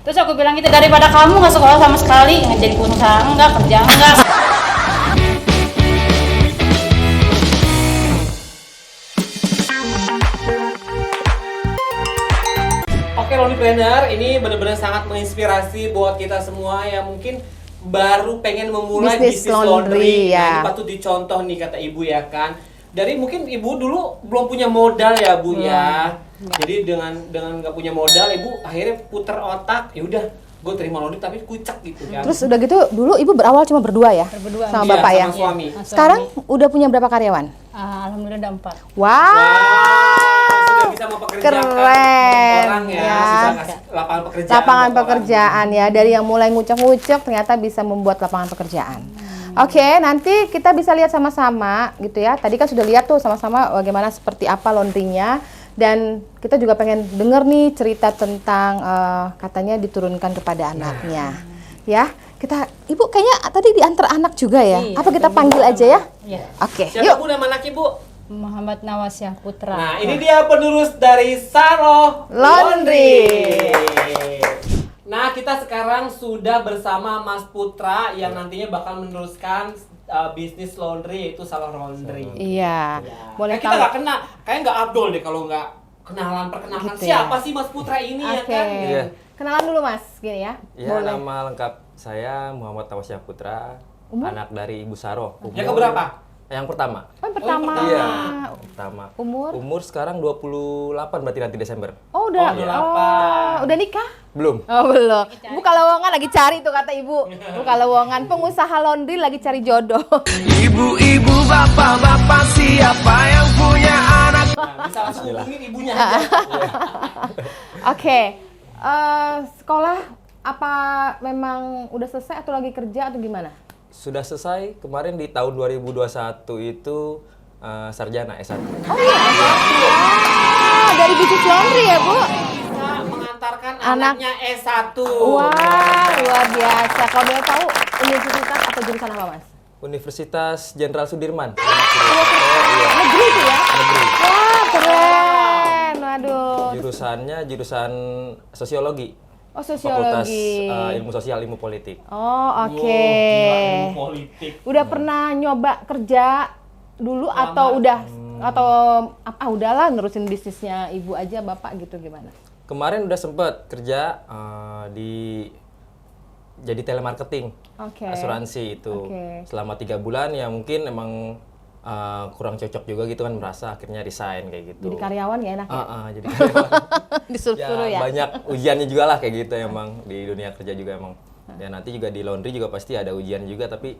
Terus aku bilang gitu, daripada kamu nggak sekolah sama sekali, nggak jadi pengusaha enggak, kerja enggak. Oke, Laundrypreneur, ini benar-benar sangat menginspirasi buat kita semua yang mungkin baru pengen memulai Bisnis bisnis laundry, laundry. ya. Nah, ini patut dicontoh nih kata ibu ya kan. Dari mungkin ibu dulu belum punya modal ya bu ya. Jadi dengan nggak punya modal, ibu akhirnya puter otak. Ya udah, gue terima laundry tapi kucek gitu kan. Terus udah gitu dulu ibu berawal cuma berdua ya? Berdua. Sama Iya, bapak ya? sama suami. Sekarang udah punya berapa karyawan? Alhamdulillah ada 4. Wow. Sudah bisa mempekerjakan Keren. orang ya, Ya. bisa kasih lapangan pekerjaan. Lapangan buat orang. pekerjaan ya, dari yang mulai ngucek-ngucek ternyata bisa membuat lapangan pekerjaan. Oke, nanti kita bisa lihat sama-sama gitu ya. Tadi kan sudah lihat tuh sama-sama bagaimana seperti apa laundrynya, dan kita juga pengen denger nih cerita tentang katanya diturunkan kepada anaknya. Ya, ibu kayaknya tadi diantar anak juga ya. Iya, Apa kita panggil aja ya? Iya. Oke, Siapa yuk. bu nama anak ibu? Muhammad Nawasyah Putra. Nah, ini dia penerus dari Saro Laundry. Nah, kita sekarang sudah bersama Mas Putra yang nantinya bakal meneruskan bisnis laundry, yaitu Saro Laundry. Iya. Ya. Boleh Kita tahu. nggak kena, kayaknya nggak abdol deh kalau nggak perkenalkan Gitu ya. siapa sih Mas Putra ini ya Oke. kan? Iya. Kenalan dulu Mas, gini ya. Ya, Boleh. nama lengkap saya Muhammad Tawasyah Putra, anak dari Ibu Saro. Yang keberapa? Yang pertama. Oh, pertama. Iya, pertama. Umur? Umur sekarang 28 berarti nanti Desember. Oh, udah. Oh, 28. Udah nikah? Belum. Oh, belum. Buka lowongan lagi cari tuh kata ibu. Buka lowongan pengusaha laundry lagi cari jodoh. Ibu-ibu, bapak-bapak, siapa yang punya anak? Nah, bisa langsung hubungin ibunya aja. Oke. Sekolah apa memang udah selesai atau lagi kerja atau gimana? Sudah selesai kemarin di tahun 2021 itu sarjana S1. Dari bisnis laundry ya, Bu? Bisa mengantarkan anaknya S1. Wah, luar biasa. Kalau boleh tahu universitas atau jurusan apa, Mas? Universitas Jenderal Sudirman. Negeri itu ya? Negeri. Wah, keren. Waduh. Jurusannya jurusan sosiologi. Oh, Fakultas sosiologi. Ilmu Sosial, Ilmu Politik. Oh, oke. Gila, ilmu politik. Udah pernah nyoba kerja dulu atau udah udahlah nerusin bisnisnya ibu aja bapak gitu gimana? Kemarin udah sempet kerja jadi telemarketing, Oke. asuransi itu. Oke. Selama 3 bulan ya mungkin emang kurang cocok juga gitu kan, merasa akhirnya resign kayak gitu. Jadi karyawan ya enak ya? Jadi karyawan. Disuruh ya? Banyak ujiannya juga lah kayak gitu emang di dunia kerja juga emang. Ya nanti juga di laundry juga pasti ada ujian juga, tapi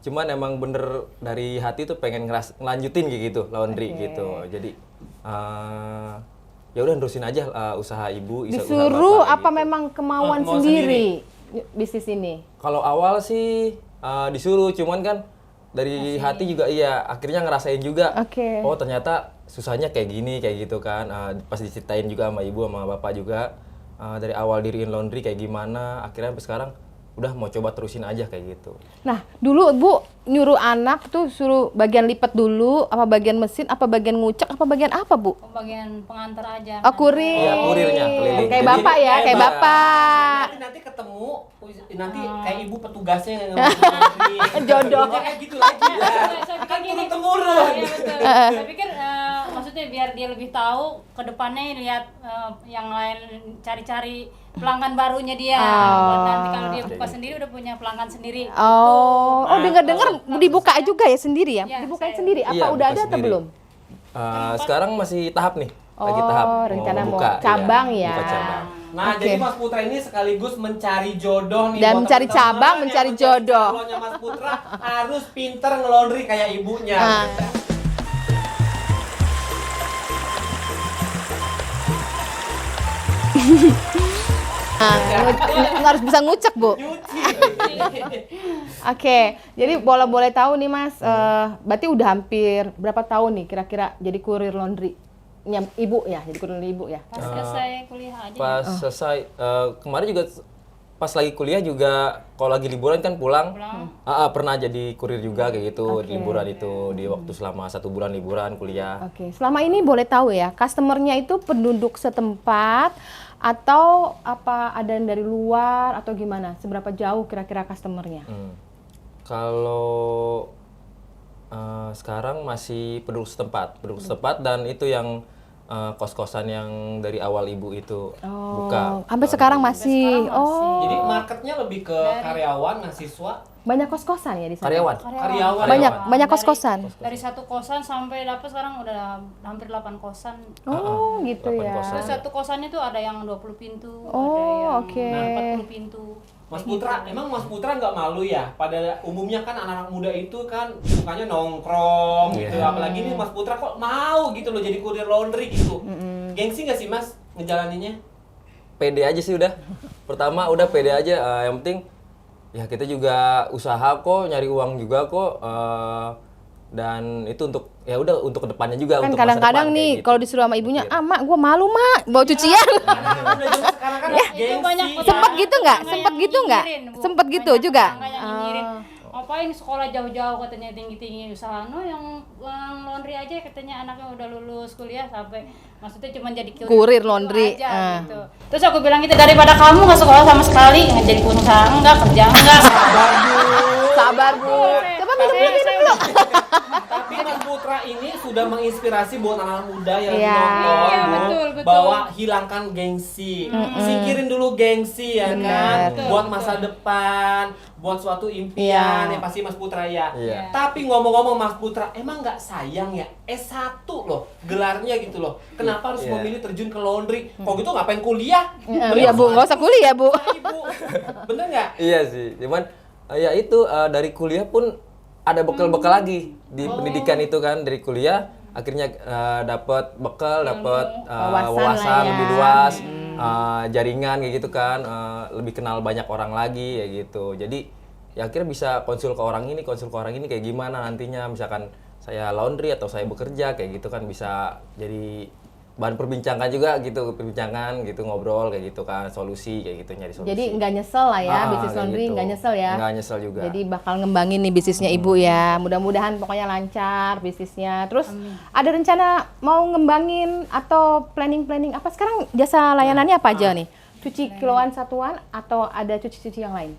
cuman emang bener dari hati tuh pengen ngelanjutin kayak gitu laundry gitu. Jadi ya udah nerusin aja usaha ibu, usaha Disuruh bapak, apa gitu. memang kemauan Mau sendiri bisnis ini? Kalau awal sih disuruh, cuman kan dari hati juga iya akhirnya ngerasain juga. Oke. Oh ternyata susahnya kayak gini kayak gitu kan. Pas diceritain juga sama ibu sama bapak juga dari awal diriin laundry kayak gimana, akhirnya sampai sekarang udah mau coba terusin aja kayak gitu. Nah, dulu Bu nyuruh anak tuh suruh bagian lipat dulu, apa bagian mesin, apa bagian ngucek, apa bagian apa Bu? Bagian pengantar aja. Oh, kurir. Iya, kurirnya keliling. Kayak Jadi, bapak ya, kayak bapak. Nanti ketemu, nanti kayak ibu petugasnya yang laundry. Jodoh. Kerja kayak gitu lagi ya. Saya pikir Kan gini. turun temurun. Iya betul. Saya pikir maksudnya biar dia lebih tahu ke depannya, lihat yang lain, cari-cari pelanggan barunya dia. Buat nanti kalau dia buka sendiri udah punya pelanggan sendiri. Oh, Nah, dengar-dengar dibuka juga ya sendiri ya? Iya, Dibukain saya- sendiri. Apa Iya, udah buka ada atau sendiri. belum? Sekarang masih tahap nih, lagi Oh, tahap rencana mau buka, cabang ya. Buka cabang. Nah, Oke. jadi Mas Putra ini sekaligus mencari jodoh nih. Dan buat mencari teman-teman cabang, yang mencari mencari jodoh. calonnya Mas Putra harus pinter ngelondri kayak ibunya. Harus bisa ngucek, Bu. Nyuci. Oke, jadi boleh tahu nih Mas, berarti udah hampir berapa tahun nih kira-kira jadi kurir laundry? Ibu ya, jadi kurir ibu ya? Pas selesai kuliah aja. Pas selesai kemarin juga pas lagi kuliah juga kalau lagi liburan kan pulang. Pernah jadi kurir juga kayak gitu di liburan itu, di waktu selama 1 bulan liburan kuliah. Oke, selama ini boleh tahu ya, customernya itu penduduk setempat atau apa ada yang dari luar atau gimana? Seberapa jauh kira-kira customernya? Kalau sekarang masih penduduk setempat dan itu yang kos-kosan yang dari awal ibu itu buka. Sampai sekarang masih. sekarang masih. Jadi marketnya lebih ke karyawan, mahasiswa, Banyak kos-kosan ya di sana? karyawan. Banyak kos-kosan. Dari satu kosan sampai dapat sekarang udah hampir 8 kosan. Oh, gitu 8 ya. kosan. Terus satu kosannya tuh ada yang 20 pintu, ada Oh, yang oke. 40 pintu. Mas Putra, emang Mas Putra nggak malu ya? Pada umumnya kan anak-anak muda itu kan sukanya nongkrong gitu. Apalagi nih Mas Putra kok mau gitu loh jadi kurir laundry gitu. Gengsi nggak sih Mas ngejalaninnya? Pede aja sih udah. Pertama udah pede aja. Yang penting ya kita juga usaha kok, nyari uang juga kok. Dan itu untuk ya udah untuk kedepannya juga. Kan untuk masa kadang-kadang depan, nih kayak gitu. kalau disuruh sama ibunya, mak gue malu mak bawa cucian. Anak-anak muda zaman sekarang kan gengsi. Sempet gitu nggak? Tetangga Sempet yang gitu nggak? nyinyirin, Bu. Sempet gitu Banyak juga? tetangga yang nyinyirin. Ngapain sekolah jauh-jauh katanya tinggi-tinggi usaha, no yang laundry aja katanya anaknya udah lulus kuliah sampai maksudnya cuma jadi Kurir laundry, aja, gitu. Terus aku bilang gitu, daripada kamu nggak sekolah sama sekali nggak jadi pengusaha enggak, kerja enggak. Sabar bu. Coba minum dulu. Tapi Mas Putra ini sudah menginspirasi buat anak-anak muda yang Iya. nongkrong, Iya, Bu, betul. bahwa hilangkan gengsi, singkirin dulu gengsi ya kan, Betul, buat masa depan, buat suatu impian Iya. yang pasti Mas Putra ya. Iya. Tapi ngomong-ngomong Mas Putra, emang nggak sayang ya S1 loh gelarnya gitu loh. Kenapa harus Iya. memilih terjun ke laundry? Kok gitu ngapain kuliah? Iya bu, nggak usah kuliah bu. Ibu, bener nggak? Iya sih, cuman ya itu dari kuliah pun ada bekal-bekal lagi di pendidikan itu kan, dari kuliah akhirnya dapat bekal, dapat Wawasan wawasan lah ya. lebih luas, jaringan kayak gitu kan, lebih kenal banyak orang lagi ya gitu. Jadi ya akhirnya bisa konsul ke orang ini kayak gimana nantinya, misalkan saya laundry atau saya bekerja kayak gitu kan, bisa jadi bahan perbincangan juga gitu, perbincangan gitu, ngobrol kayak gitu kan, solusi kayak gitu, nyari solusi. Jadi nggak nyesel lah ya, bisnis kayak laundry gitu. nggak nyesel ya. Nggak nyesel juga. Jadi bakal ngembangin nih bisnisnya ibu ya. Mudah-mudahan pokoknya lancar bisnisnya. Terus ada rencana mau ngembangin atau planning apa? Sekarang jasa layanannya apa aja nih? Cuci kiloan satuan atau ada cuci-cuci yang lain?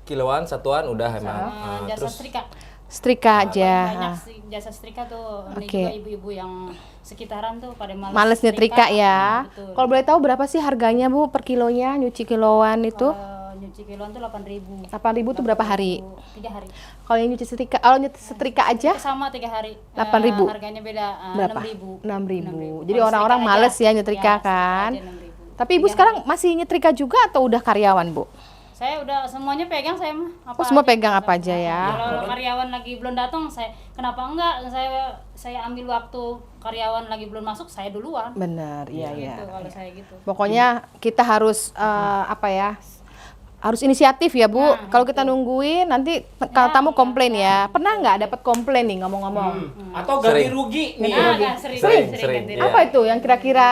Kiloan satuan udah emang. Jasa Terus setrika. Setrika aja. Banyak sih jasa setrika tuh. Ini Oke. juga ibu-ibu yang sekitaran tuh pada Males nyetrika ya. Betul. Kalau boleh tahu berapa sih harganya bu per kilonya nyuci kiloan itu? Nyuci kiloan tuh 8.000. 8.000 tuh berapa hari? 3 hari. Kalau yang nyuci setrika, kalau nyuci setrika aja Sama 3 hari. 8.000. Harganya beda. berapa? 6.000. 6.000. Jadi orang-orang males ya nyetrika kan? Tapi ibu sekarang masih nyetrika juga atau udah karyawan bu? Saya udah semuanya pegang saya mah. Oh, semua pegang apa aja ya? Kalau karyawan lagi belum datang, saya kenapa enggak? Saya ambil waktu karyawan lagi belum masuk, saya duluan. Bener, iya iya. Gitu, kalau saya gitu. Pokoknya kita harus apa ya? Harus inisiatif ya bu. Kalau kita nungguin nanti kalau tamu komplain ya. Pernah nggak dapat komplain nih ngomong-ngomong? Atau ganti Sering. rugi nih. Nah, kan, sering. Sering. ganti Iya. Apa itu yang kira-kira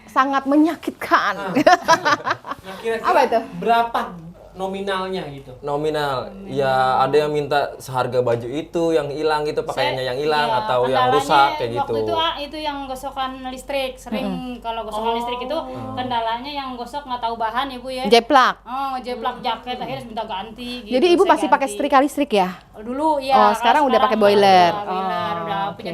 sangat menyakitkan? Nah, kira-kira Apa itu? berapa nominalnya gitu? Nominal, ya ada yang minta seharga baju itu yang hilang gitu, pakaiannya yang hilang Iya, atau yang kendalanya rusak kayak gitu. Waktu itu yang gosokan listrik. Sering kalau gosokan listrik itu kendalanya yang gosok nggak tahu bahan ibu ya. Jeplak. Oh, jeplak jaket akhirnya minta ganti gitu. Jadi ibu saya masih pakai ganti. setrika listrik ya? Dulu ya. Oh, sekarang udah pakai boiler. Udah, boiler, udah oke. punya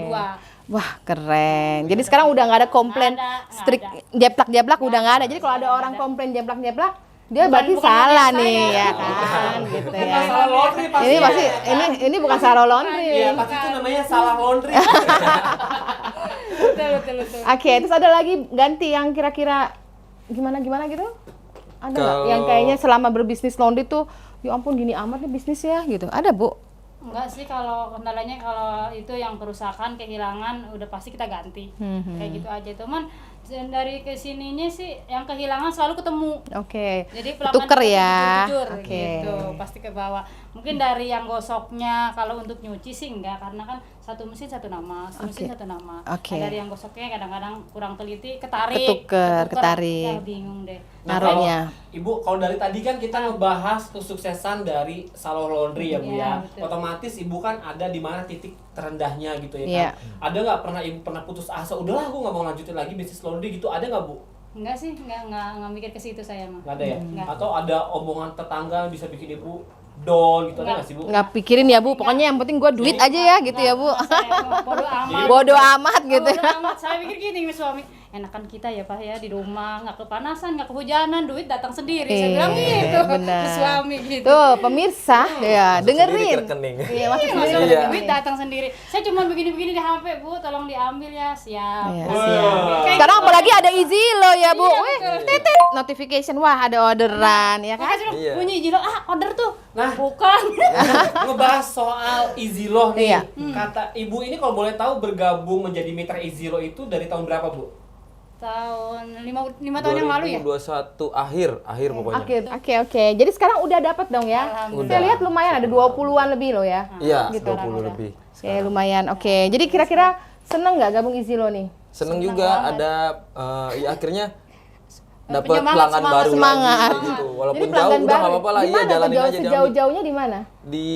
2. Wah keren. Jadi sekarang udah nggak ada komplain Nggak strik ada. jeplak-jeplak udah nggak ada. Jadi kalau ada orang komplain jeplak-jeplak, dia berarti bukan salah saya. nih ya kan, gitu ya. Salah laundry pasti. Ini pasti ini bukan salah laundry. Iya, pasti itu namanya salah laundry. Betul. Oke, terus ada lagi ganti yang kira-kira gimana gitu? Ada nggak yang kayaknya selama berbisnis laundry tuh, ya ampun gini amat nih bisnis ya gitu. Ada bu? Enggak sih, kalau kendalanya kalau itu yang kerusakan, kehilangan udah pasti kita ganti. Kayak gitu aja. Cuman dari kesininya sih yang kehilangan selalu ketemu. Oke. Jadi pelanggan Tuker kita ya. jujur Oke. gitu, pasti ke bawah. Mungkin dari yang gosoknya, kalau untuk nyuci sih enggak, karena kan satu mesin satu nama, satu mesin Oke. satu nama. Oke. Nah, dari yang gosoknya kadang-kadang kurang teliti, ketarik. Ketarik. Ya bingung deh. Nah, Naruhnya. kalau Ibu, kalau dari tadi kan kita ngebahas kesuksesan dari salon laundry ya Bu Iya, ya. betul. Otomatis Ibu kan ada di mana titik terendahnya gitu ya Iya. kan. Ada nggak pernah Ibu pernah putus asa, udahlah aku nggak mau lanjutin lagi bisnis laundry gitu, ada nggak Bu? Enggak sih, enggak mikir ke situ saya mah. Nggak ada ya? Nggak. Atau ada omongan tetangga bisa bikin ibu down gitu, ada nggak sih Bu? Nggak pikirin ya Bu, pokoknya yang penting gue duit aja ya gitu ya Bu. Saya bodo amat. Bodo amat gitu. Bodo amat. Saya pikir gini sama suami, enakan kita ya Pak ya di rumah, nggak kepanasan, nggak kehujanan, duit datang sendiri. Saya bilang gitu benar. ke suami gitu. Tuh pemirsa ya Masuk sendiri ke dengerin. rekening. Iya masuk Iya, sendiri. masa Iya. duit datang sendiri. Saya cuma begini-begini di HP, Bu, tolong diambil ya. Siap. Iya, Wah. siap. Kayak Sekarang gitu. apalagi ada Easy lo ya Bu. Iya, Wih, betul. titit notification wah ada orderan ya kan. Makanya sudah Iya. bunyi izin order tuh. Nah. Bukan. Ngebahas soal Easy Loh nih. Iya. Kata ibu ini kalau boleh tahu bergabung menjadi mitra Easy Loh itu dari tahun berapa Bu? Tahun 5 tahun yang lalu ya. 2021 akhir pokoknya. Oke. Jadi sekarang udah dapat dong ya. Alhamdulillah. Saya lihat lumayan ada 20-an lebih loh ya. Iya, Gitu. 20 lebih. Oke, lumayan. Oke. Jadi kira-kira seneng nggak gabung Easy lo nih? Seneng Seneng juga banget. ada ya akhirnya dapat Penyemangat, pelanggan baru semangat. lagi kayak gitu. Walaupun Jadi jauh pelanggan udah baru. nggak apa-apa lah, Di iya mana tuh jalanin aja diambil. sejauh-jauhnya di mana? Di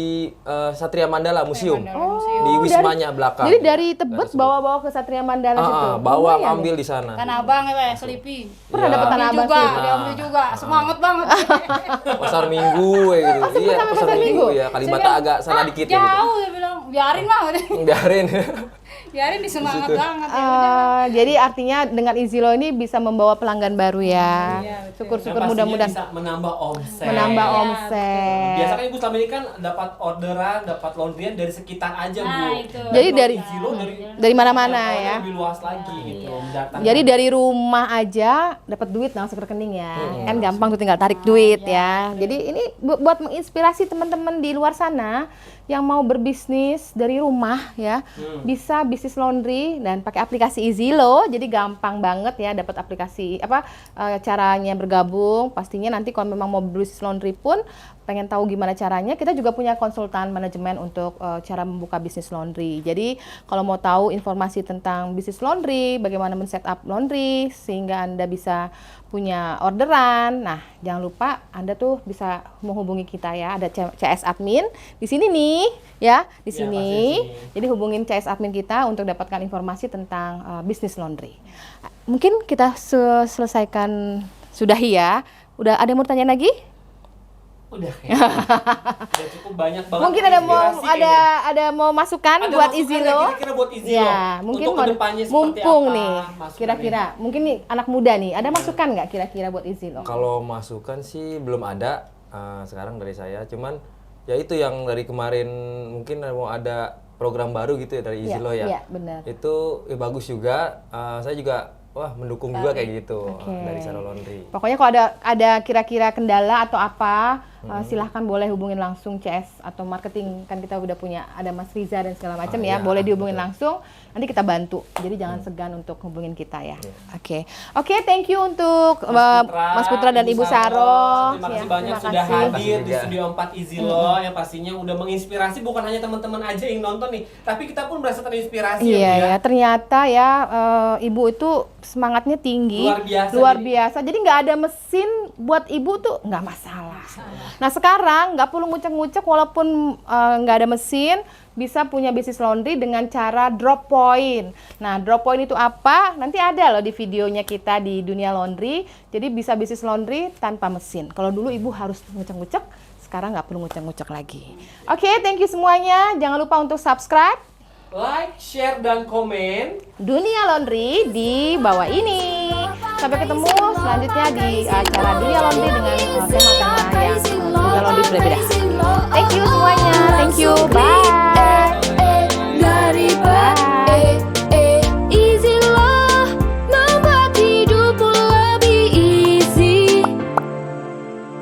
Satria Mandala Museum. Mandala Museum. Di Wismanya belakang. Jadi dari Tebet bawa-bawa ke Satria Mandala situ. bawa Lumayan ambil nih. di sana. Tanah Abang ya, Pak, Selipi. Pernah Iya. dapat tanah abang juga, sih. diambil juga. Semangat banget. Pasar Minggu kayak gitu. Oh, sempet Iya, sampai pasar Pasar Minggu Minggu? ya. Kalibata agak sana dikit ya gitu. Jauh, dia bilang, biarin mah. Biarin. Biarin disemangat banget. Ya udah. Jadi artinya dengan Easy lo ini bisa membawa pelanggan baru ya. Iya, betul. Syukur-syukur Yang pastinya mudah-mudahan bisa menambah omset. menambah Iya, omset. Biasa kan ibu selama ini kan dapat orderan, dapat laundryan dari sekitar aja Bu. Nah, itu. Jadi Kalau dari- Easy Loh dari mana-mana jangkauannya ya. Lebih luas lagi gitu. mendatangkan. Jadi dari rumah aja dapat duit langsung ke rekening ya. Kan gampang tuh tinggal tarik duit ya. Jadi ini buat menginspirasi teman-teman di luar sana yang mau berbisnis dari rumah ya. Bisa bisnis laundry dan pakai aplikasi Easy Lo. Jadi gampang banget ya dapat aplikasi caranya bergabung. Pastinya nanti kalau memang mau bisnis laundry pun pengen tahu gimana caranya, kita juga punya konsultan manajemen untuk cara membuka bisnis laundry. Jadi kalau mau tahu informasi tentang bisnis laundry, bagaimana men-setup laundry sehingga Anda bisa punya orderan. Nah, jangan lupa Anda tuh bisa menghubungi kita ya. Ada CS admin di sini nih ya, di Ya, sini. pasti di sini. Jadi hubungin CS admin kita untuk dapatkan informasi tentang bisnis laundry. Mungkin kita selesaikan sudahi ya. Udah ada yang mau tanya lagi? Udah kayaknya. Udah cukup banyak banget. Mungkin ada mau inspirasi kayaknya. ada mau masukan Ada buat masukan Easy nggak Lo? kira-kira buat Easy Ya, Lo? mungkin Untuk mau kedepannya seperti mumpung apa nih. masukannya? Kira-kira mungkin nih anak muda nih, ada masukan nggak kira-kira buat Easy Lo? Kalau masukan sih belum ada sekarang dari saya. Cuman ya itu yang dari kemarin mungkin mau ada program baru gitu ya dari Easy Iya, Lo ya. iya, benar. Itu bagus juga. Saya juga mendukung juga kayak gitu Oke. dari Saro Laundry. Pokoknya kalau ada kira-kira kendala atau apa, silahkan boleh hubungin langsung CS atau marketing, kan kita udah punya ada Mas Riza dan segala macam ya, iya, boleh dihubungin betul. langsung, nanti kita bantu. Jadi jangan segan untuk hubungin kita ya. Oke, thank you untuk Mas Putra dan Ibu Saro. Terima kasih Ya, banyak terima sudah kasih. hadir di juga. Studio 4 Easy Lo yang pastinya udah menginspirasi bukan hanya teman-teman aja yang nonton nih, tapi kita pun merasa terinspirasi Iya Bu, ya, ternyata ya ibu itu semangatnya tinggi, Luar biasa, biasa. Jadi nggak ada mesin buat ibu tuh nggak masalah. Nah sekarang nggak perlu ngucek-ngucek walaupun nggak ada mesin, bisa punya bisnis laundry dengan cara drop point. Nah drop point itu apa? Nanti ada loh di videonya kita di Dunia Laundry. Jadi bisa bisnis laundry tanpa mesin. Kalau dulu ibu harus ngucek-ngucek, sekarang nggak perlu ngucek-ngucek lagi. Oke, thank you semuanya. Jangan lupa untuk subscribe like, share, dan komen. Dunia Laundry di bawah ini. Sampai ketemu selanjutnya di acara Dunia Laundry dengan tema-tema